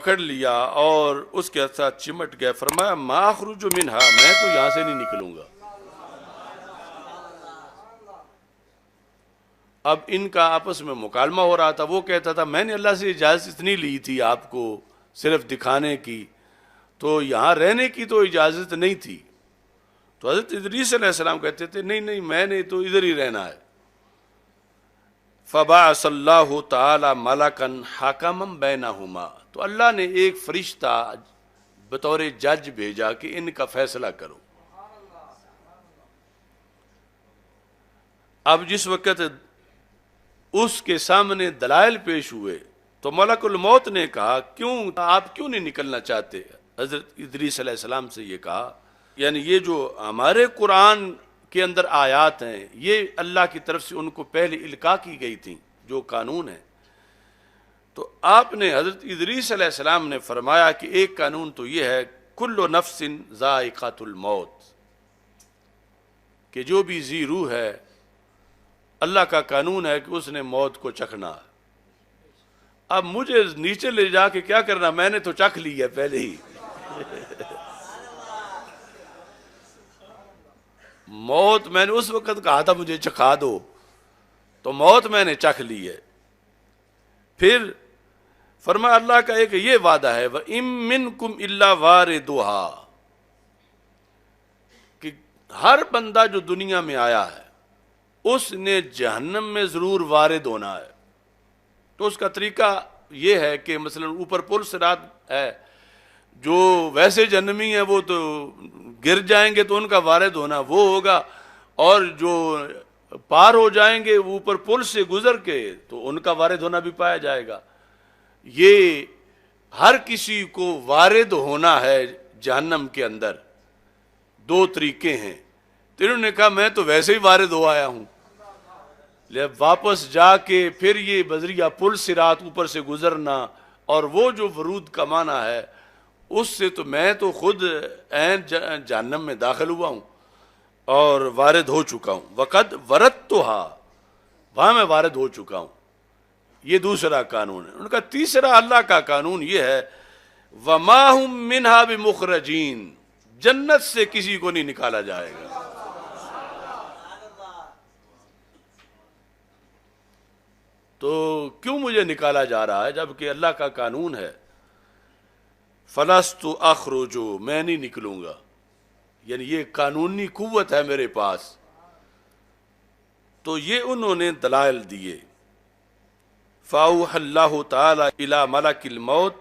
پکڑ لیا اور اس کے ساتھ چمٹ گیا. فرمایا ما اخرج منہا، میں تو یہاں سے نہیں نکلوں گا. اب ان کا آپس میں مکالمہ ہو رہا تھا. وہ کہتا تھا میں نے اللہ سے اجازت اتنی لی تھی آپ کو صرف دکھانے کی، تو یہاں رہنے کی تو اجازت نہیں تھی. تو حضرت ادریس علیہ السلام کہتے تھے نہیں نہیں، میں نے تو ادھر ہی رہنا ہے. فبعث اللہ تعالی ملکا حکما بینہما، تو اللہ نے ایک فرشتہ بطور جج بھیجا کہ ان کا فیصلہ کرو. اب جس وقت اس کے سامنے دلائل پیش ہوئے تو ملک الموت نے کہا کیوں آپ کیوں نہیں نکلنا چاہتے؟ حضرت ادریس علیہ السلام سے یہ کہا یعنی یہ جو ہمارے قرآن کے اندر آیات ہیں یہ اللہ کی طرف سے ان کو پہلے القاء کی گئی تھیں جو قانون ہے. تو آپ نے حضرت ادریس علیہ السلام نے فرمایا کہ ایک قانون تو یہ ہے کل نفس ذائقۃ الموت، کہ جو بھی ذی روح ہے اللہ کا قانون ہے کہ اس نے موت کو چکھنا ہے. اب مجھے نیچے لے جا کے کیا کرنا، میں نے تو چکھ لی ہے پہلے ہی. موت میں نے اس وقت کہا تھا مجھے چکھا دو، تو موت میں نے چکھ لی ہے. پھر فرمایا اللہ کا ایک یہ وعدہ ہے وَإِن مِّنكُمْ إِلَّا وَارِدُهَا، کہ ہر بندہ جو دنیا میں آیا ہے اس نے جہنم میں ضرور وارد ہونا ہے. تو اس کا طریقہ یہ ہے کہ مثلا اوپر پل صراط ہے، جو ویسے جہنمی ہیں وہ تو گر جائیں گے تو ان کا وارد ہونا وہ ہوگا، اور جو پار ہو جائیں گے وہ اوپر پل سے گزر کے تو ان کا وارد ہونا بھی پایا جائے گا. یہ ہر کسی کو وارد ہونا ہے جہنم کے اندر. دو طریقے ہیں. تو انہوں نے کہا میں تو ویسے ہی وارد ہو آیا ہوں، واپس جا کے پھر یہ بذریعہ پل صراط اوپر سے گزرنا اور وہ جو ورود کا معنی ہے اس سے تو میں تو خود عین جہنم میں داخل ہوا ہوں اور وارد ہو چکا ہوں. وقد وردتھا، وہاں میں وارد ہو چکا ہوں. یہ دوسرا قانون ہے. ان کا تیسرا اللہ کا قانون یہ ہے وما ہم منہا بمخرجین، جنت سے کسی کو نہیں نکالا جائے گا. تو کیوں مجھے نکالا جا رہا ہے جبکہ اللہ کا قانون ہے فلست اخرج، میں نہیں نکلوں گا، یعنی یہ قانونی قوت ہے میرے پاس. تو یہ انہوں نے دلائل دیے. فاوحى اللہ تعالی الی ملک الموت،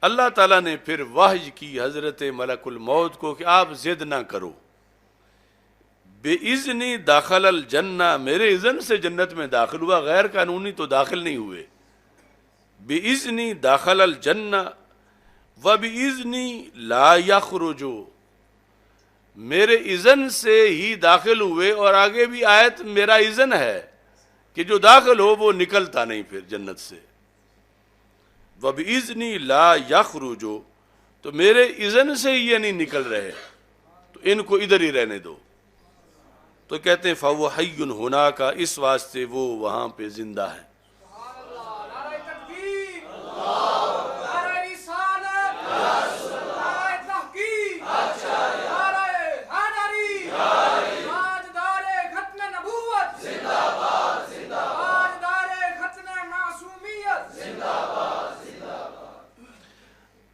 اللہ تعالیٰ نے پھر وحی کی حضرت ملک الموت کو کہ آپ ضد نہ کرو. بِإِذْنِ داخل الجنہ، میرے اذن سے جنت میں داخل ہوا، غیر قانونی تو داخل نہیں ہوئے. بِإِذْنِ داخل الجنہ وَبِإِذْنِ لا يخرج، میرے اذن سے ہی داخل ہوئے، اور آگے بھی آیت میرا اذن ہے کہ جو داخل ہو وہ نکلتا نہیں پھر جنت سے. وَبِإِذْنِ لَا يَخْرُجُ، تو میرے اذن سے ہی یہ نہیں نکل رہے تو ان کو ادھر ہی رہنے دو. تو کہتے ہیں فَهُوَ حَيٌّ هُنَاكَ، اس واسطے وہ وہاں پہ زندہ ہے.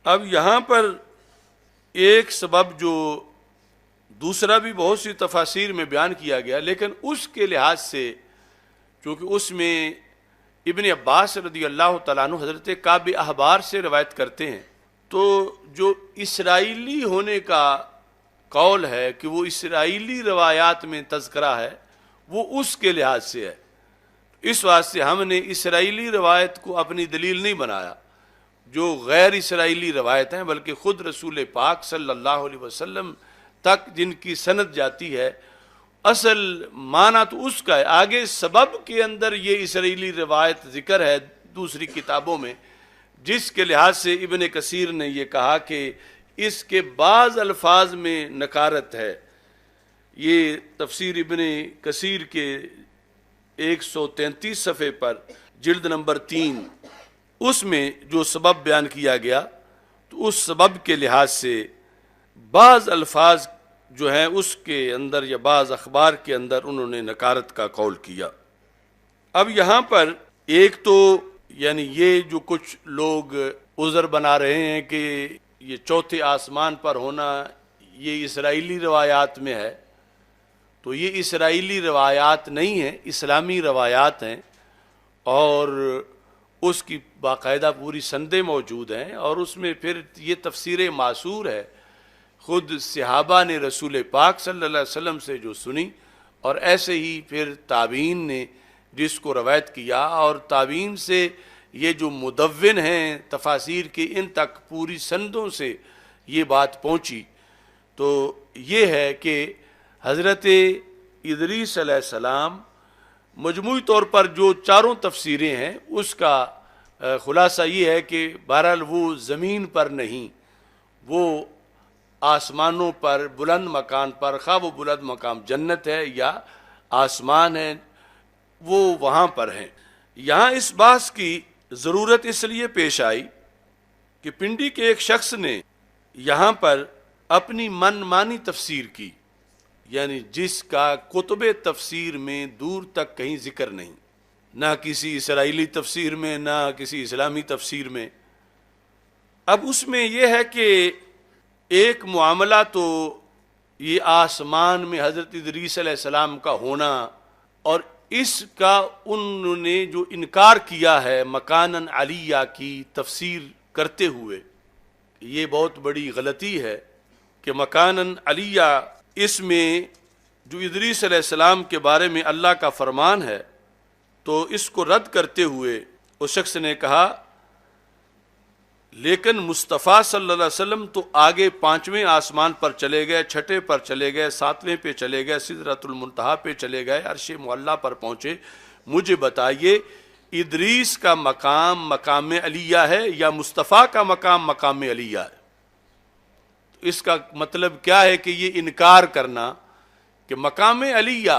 اب یہاں پر ایک سبب جو دوسرا بھی بہت سی تفاسیر میں بیان کیا گیا، لیکن اس کے لحاظ سے چونکہ اس میں ابن عباس رضی اللہ تعالیٰ عنہ حضرت کعب احبار سے روایت کرتے ہیں، تو جو اسرائیلی ہونے کا قول ہے کہ وہ اسرائیلی روایات میں تذکرہ ہے وہ اس کے لحاظ سے ہے. اس واسطے ہم نے اسرائیلی روایت کو اپنی دلیل نہیں بنایا جو غیر اسرائیلی روایت ہیں، بلکہ خود رسول پاک صلی اللہ علیہ وسلم تک جن کی سند جاتی ہے. اصل معنی تو اس کا ہے، آگے سبب کے اندر یہ اسرائیلی روایت ذکر ہے دوسری کتابوں میں، جس کے لحاظ سے ابن کثیر نے یہ کہا کہ اس کے بعض الفاظ میں نکارت ہے. یہ تفسیر ابن کثیر کے 133 صفحے پر جلد نمبر 3 اس میں جو سبب بیان کیا گیا تو اس سبب کے لحاظ سے بعض الفاظ جو ہیں اس کے اندر یا بعض اخبار کے اندر انہوں نے نکارت کا قول کیا۔ اب یہاں پر ایک تو یعنی یہ جو کچھ لوگ عذر بنا رہے ہیں کہ یہ چوتھے آسمان پر ہونا یہ اسرائیلی روایات میں ہے، تو یہ اسرائیلی روایات نہیں ہیں، اسلامی روایات ہیں، اور اس کی باقاعدہ پوری سندیں موجود ہیں، اور اس میں پھر یہ تفسیر معصور ہے، خود صحابہ نے رسول پاک صلی اللہ علیہ وسلم سے جو سنی، اور ایسے ہی پھر تابعین نے جس کو روایت کیا، اور تابعین سے یہ جو مدون ہیں تفاسیر کے ان تک پوری سندوں سے یہ بات پہنچی۔ تو یہ ہے کہ حضرت ادریس علیہ السلام مجموعی طور پر جو چاروں تفسیریں ہیں اس کا خلاصہ یہ ہے کہ بہرحال وہ زمین پر نہیں، وہ آسمانوں پر بلند مکان پر، خواہ وہ بلند مقام جنت ہے یا آسمان ہے، وہ وہاں پر ہیں۔ یہاں اس بحث کی ضرورت اس لیے پیش آئی کہ پنڈی کے ایک شخص نے یہاں پر اپنی من مانی تفسیر کی، یعنی جس کا کتب تفسیر میں دور تک کہیں ذکر نہیں، نہ کسی اسرائیلی تفسیر میں نہ کسی اسلامی تفسیر میں۔ اب اس میں یہ ہے کہ ایک معاملہ تو یہ آسمان میں حضرت ادریس علیہ السلام کا ہونا، اور اس کا انہوں نے جو انکار کیا ہے مکانن علیہ کی تفسیر کرتے ہوئے، یہ بہت بڑی غلطی ہے کہ مکانن علیہ اس میں جو ادریس علیہ السلام کے بارے میں اللہ کا فرمان ہے، تو اس کو رد کرتے ہوئے اس شخص نے کہا لیکن مصطفیٰ صلی اللہ علیہ وسلم تو آگے 5ویں آسمان پر چلے گئے، 6 پر چلے گئے، 7ویں پہ چلے گئے، سدرۃ المنتہا پہ چلے گئے، عرش معلیٰ پر پہنچے، مجھے بتائیے ادریس کا مقام مقام علیہ ہے یا مصطفیٰ کا مقام مقام علیہ ہے؟ اس کا مطلب کیا ہے کہ یہ انکار کرنا کہ مقام علیہ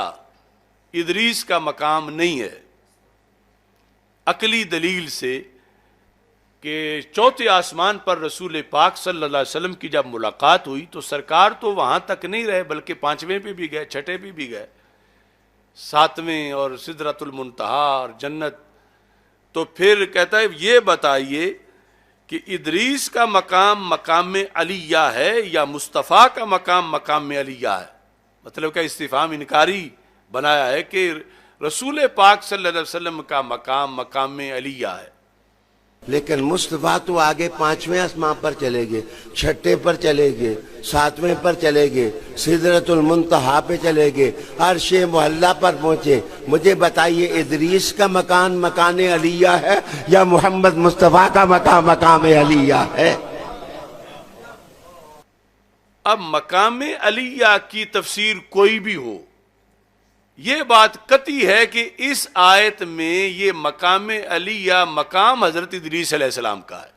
ادریس کا مقام نہیں ہے، عقلی دلیل سے کہ چوتھے آسمان پر رسول پاک صلی اللہ علیہ وسلم کی جب ملاقات ہوئی تو سرکار تو وہاں تک نہیں رہے بلکہ 5ویں پہ بھی گئے، 6 پہ بھی گئے، 7ویں اور سدرۃ المنتہا اور جنت۔ تو پھر کہتا ہے یہ بتائیے کہ ادریس کا مقام مقام علیہ ہے یا مصطفیٰ کا مقام مقام علیہ ہے؟ مطلب کہ استفہام انکاری بنایا ہے کہ رسول پاک صلی اللہ علیہ وسلم کا مقام مقام علیہ ہے۔ لیکن مصطفیٰ تو آگے 5ویں آسمان پر چلے گئے، 6 پر چلے گئے، 7ویں پر چلے گئے، سدرۃ المنتہا پہ چلے گئے، عرش معلیٰ پر پہنچے، مجھے بتائیے ادریس کا مکان مکان علیہ ہے یا محمد مصطفیٰ کا مقام مقام علیہ ہے؟ اب مقام علیہ کی تفسیر کوئی بھی ہو، یہ بات قطعی ہے کہ اس آیت میں یہ مقام علیہ مقام حضرت ادریس علیہ السلام کا ہے،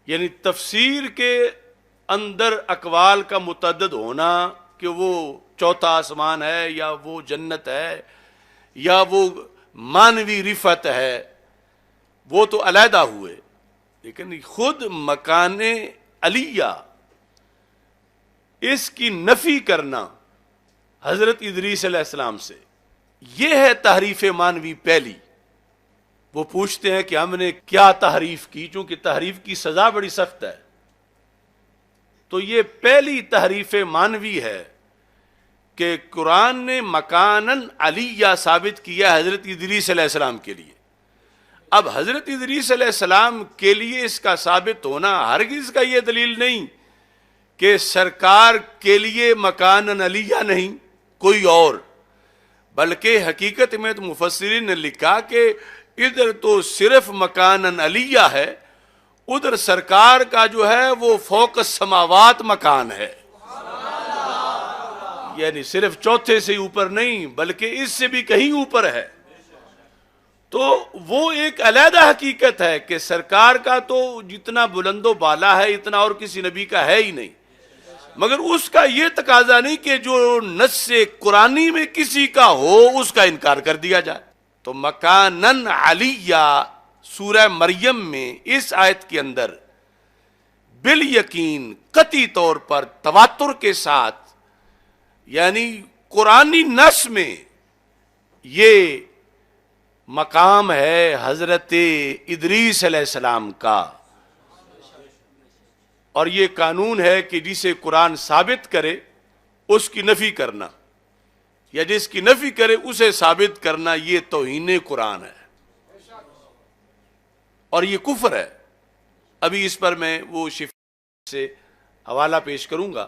یعنی تفسیر کے اندر اقوال کا متعدد ہونا کہ وہ چوتھا آسمان ہے یا وہ جنت ہے یا وہ مانوی رفعت ہے، وہ تو علیحدہ ہوئے، لیکن خود مکان علیہ اس کی نفی کرنا حضرت ادریس علیہ السلام سے، یہ ہے تحریف مانوی پہلی۔ وہ پوچھتے ہیں کہ ہم نے کیا تحریف کی، چونکہ تحریف کی سزا بڑی سخت ہے، تو یہ پہلی تحریف مانوی ہے کہ قرآن نے مکانن علیہ ثابت کیا حضرت ادریس علیہ السلام کے لیے۔ اب حضرت ادریس علیہ السلام کے لیے اس کا ثابت ہونا ہرگز کا یہ دلیل نہیں کہ سرکار کے لیے مکانن علیہ نہیں کوئی اور، بلکہ حقیقت میں تو مفسرین نے لکھا کہ ادھر تو صرف مکانن علیہ ہے، ادھر سرکار کا جو ہے وہ فوق السماوات مکان ہے، یعنی صرف چوتھے سے اوپر نہیں بلکہ اس سے بھی کہیں اوپر ہے۔ تو وہ ایک علیحدہ حقیقت ہے کہ سرکار کا تو جتنا بلند و بالا ہے اتنا اور کسی نبی کا ہے ہی نہیں، مگر اس کا یہ تقاضا نہیں کہ جو نص قرآنی میں کسی کا ہو اس کا انکار کر دیا جائے۔ تو مکانن علیہ سورہ مریم میں اس آیت کے اندر بالیقین قطعی طور پر تواتر کے ساتھ، یعنی قرآنی نص میں یہ مقام ہے حضرت ادریس علیہ السلام کا، اور یہ قانون ہے کہ جسے قرآن ثابت کرے اس کی نفی کرنا، یا جس کی نفی کرے اسے ثابت کرنا، یہ توہین قرآن ہے اور یہ کفر ہے۔ ابھی اس پر میں وہ سے حوالہ پیش کروں گا۔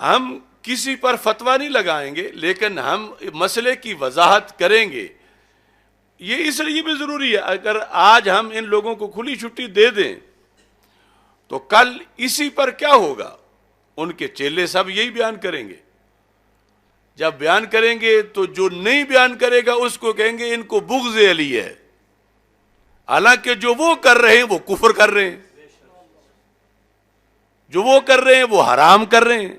ہم کسی پر فتویٰ نہیں لگائیں گے، لیکن ہم مسئلے کی وضاحت کریں گے۔ یہ اس لیے بھی ضروری ہے، اگر آج ہم ان لوگوں کو کھلی چھٹی دے دیں تو کل اسی پر کیا ہوگا؟ ان کے چیلے سب یہی بیان کریں گے۔ جب بیان کریں گے تو جو نہیں بیان کرے گا اس کو کہیں گے ان کو بغض علی ہے، حالانکہ جو وہ کر رہے ہیں وہ کفر کر رہے ہیں، جو وہ کر رہے ہیں وہ حرام کر رہے ہیں،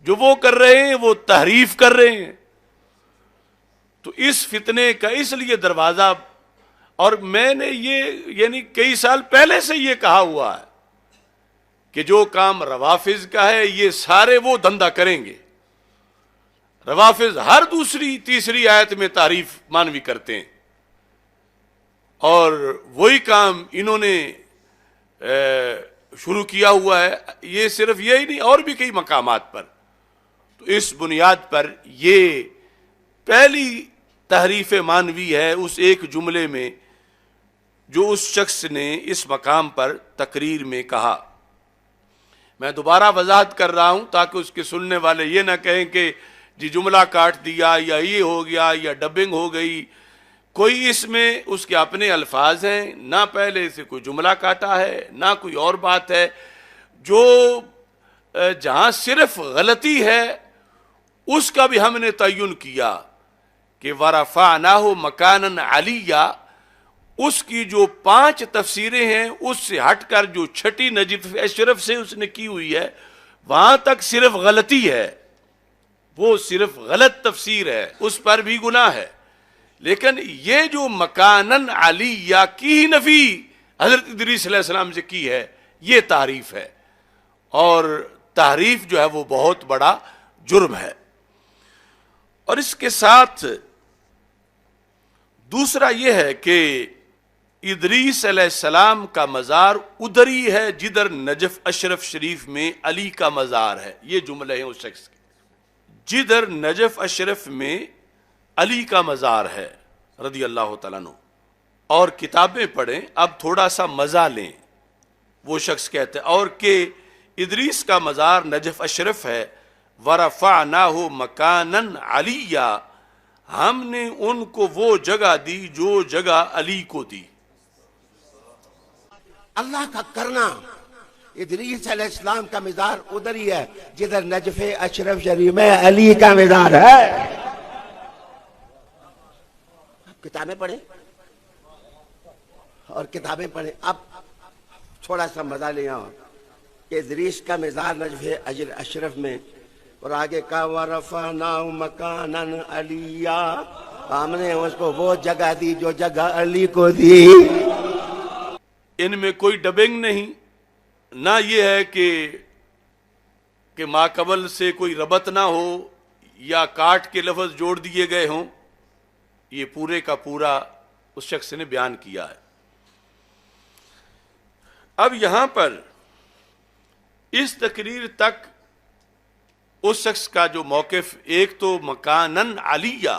جو وہ کر رہے ہیں وہ تحریف کر رہے ہیں۔ تو اس فتنے کا اس لیے دروازہ، اور میں نے یہ یعنی کئی سال پہلے سے یہ کہا ہوا ہے کہ جو کام روافظ کا ہے یہ سارے وہ دھندا کریں گے۔ روافظ ہر دوسری تیسری آیت میں تعریف مانوی کرتے ہیں، اور وہی کام انہوں نے شروع کیا ہوا ہے۔ یہ صرف یہی نہیں، اور بھی کئی مقامات پر۔ تو اس بنیاد پر یہ پہلی تحریف مانوی ہے اس ایک جملے میں جو اس شخص نے اس مقام پر تقریر میں کہا۔ میں دوبارہ وضاحت کر رہا ہوں تاکہ اس کے سننے والے یہ نہ کہیں کہ جی جملہ کاٹ دیا یا یہ ہو گیا یا ڈبنگ ہو گئی۔ کوئی اس میں اس کے اپنے الفاظ ہیں، نہ پہلے سے کوئی جملہ کاٹا ہے نہ کوئی اور بات ہے۔ جو جہاں صرف غلطی ہے اس کا بھی ہم نے تعین کیا کہ وَرَفَعْنَاهُ مَكَانًا عَلِيًّا، اس کی جو 5 تفسیریں ہیں اس سے ہٹ کر جو چھٹی نجف اشرف سے اس نے کی ہوئی ہے وہاں تک صرف غلطی ہے، وہ صرف غلط تفسیر ہے، اس پر بھی گناہ ہے۔ لیکن یہ جو مکانن علیہ کی ہی نفی حضرت ادریس علیہ السلام سے کی ہے، یہ تعریف ہے، اور تعریف جو ہے وہ بہت بڑا جرم ہے۔ اور اس کے ساتھ دوسرا یہ ہے کہ ادریس علیہ السلام کا مزار ادھر ہی ہے جدھر نجف اشرف شریف میں علی کا مزار ہے۔ یہ جملے ہیں اس شخص کے، جدھر نجف اشرف میں علی کا مزار ہے رضی اللہ تعالیٰ عنہ۔ اور کتابیں پڑھیں، اب تھوڑا سا مزہ لیں۔ وہ شخص کہتے ہیں اور کہ ادریس کا مزار نجف اشرف ہے، وَرَفَعْنَاهُ مَكَانًا عَلِيًّا، ہم نے ان کو وہ جگہ دی جو جگہ علی کو دی۔ اللہ کا کرنا، ادریس علیہ السلام کا مزار ادھر ہی ہے جدھر نجف اشرف شریف میں علی کا مزار ہے۔ کتابیں پڑھیں اور کتابیں پڑھیں۔ اب تھوڑا سا مزہ لیا کہ ادریس کا مزار نجف اشرف میں، اور آگے کا وَرَفَعْنَاهُ مَكَانًا عَلِيًّا، ہم نے اس کو وہ جگہ دی جو جگہ علی کو دی۔ ان میں کوئی ڈبنگ نہیں، نہ یہ ہے کہ ماقبل سے کوئی ربط نہ ہو یا کاٹ کے لفظ جوڑ دیے گئے ہوں۔ یہ پورے کا پورا اس شخص نے بیان کیا ہے۔ اب یہاں پر اس تقریر تک اس شخص کا جو موقف، ایک تو مکانن علیہ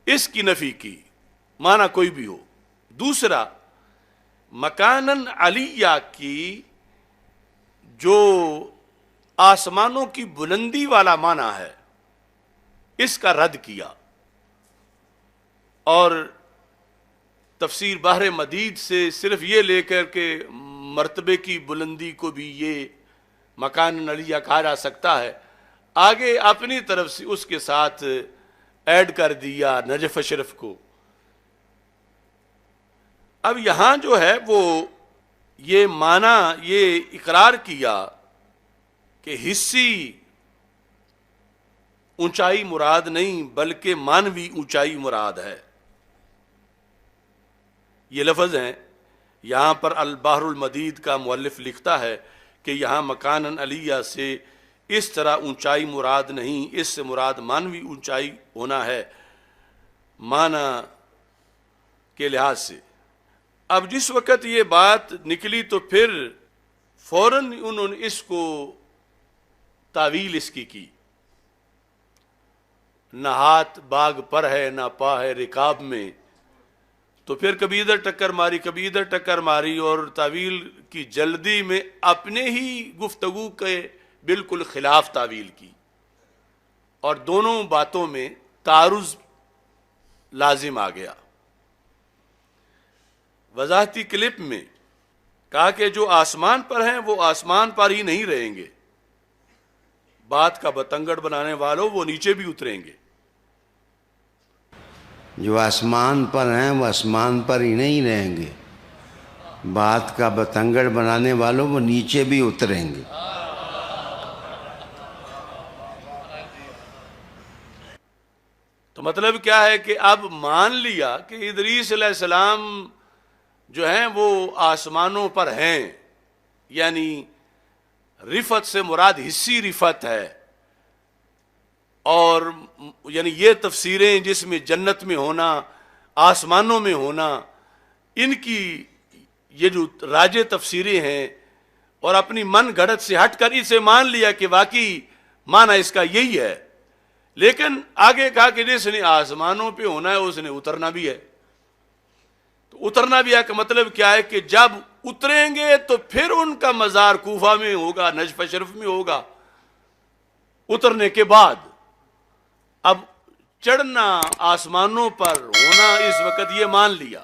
اس کی نفی کی، معنی کوئی بھی ہو، دوسرا مکانن علیہ کی جو آسمانوں کی بلندی والا معنی ہے اس کا رد کیا، اور تفسیر بحر مدید سے صرف یہ لے کر کے مرتبے کی بلندی کو بھی یہ مکان علیہ کہا جا سکتا ہے، آگے اپنی طرف سے اس کے ساتھ ایڈ کر دیا نجف اشرف کو۔ اب یہاں جو ہے وہ یہ معنی یہ اقرار کیا کہ حصی اونچائی مراد نہیں بلکہ مانوی اونچائی مراد ہے. یہ لفظ ہیں. یہاں پر البحر المدید کا مؤلف لکھتا ہے کہ یہاں مکاناً علیہ سے اس طرح اونچائی مراد نہیں، اس سے مراد مانوی اونچائی ہونا ہے معنی کے لحاظ سے. اب جس وقت یہ بات نکلی تو پھر فوراً انہوں نے اس کو تعویل اس کی نہ ہاتھ باغ پر ہے نہ پا ہے رکاب میں. تو پھر کبھی ادھر ٹکر ماری کبھی ادھر ٹکر ماری اور تعویل کی جلدی میں اپنے ہی گفتگو کے بالکل خلاف تعویل کی، اور دونوں باتوں میں تعارض لازم آ گیا. وضاحتی کلپ میں کہا کہ جو آسمان پر ہیں وہ آسمان پر ہی نہیں رہیں گے، بات کا بتنگڑ بنانے والوں وہ نیچے بھی اتریں گے. جو آسمان پر ہیں وہ آسمان پر ہی نہیں رہیں گے، بات کا بتنگڑ بنانے والوں وہ نیچے بھی اتریں گے. تو مطلب کیا ہے کہ اب مان لیا کہ ادریس علیہ السلام جو ہیں وہ آسمانوں پر ہیں، یعنی رفعت سے مراد حصی رفعت ہے، اور یعنی یہ تفسیریں جس میں جنت میں ہونا آسمانوں میں ہونا، ان کی یہ جو راجع تفسیریں ہیں، اور اپنی من گھڑت سے ہٹ کر اسے مان لیا کہ واقعی معنی اس کا یہی ہے. لیکن آگے کہا کہ جس نے آسمانوں پہ ہونا ہے اس نے اترنا بھی ہے. تو اترنا بھی ہے کا مطلب کیا ہے کہ جب اتریں گے تو پھر ان کا مزار کوفہ میں ہوگا، نجف شریف میں ہوگا. اترنے کے بعد اب چڑھنا آسمانوں پر ہونا اس وقت یہ مان لیا.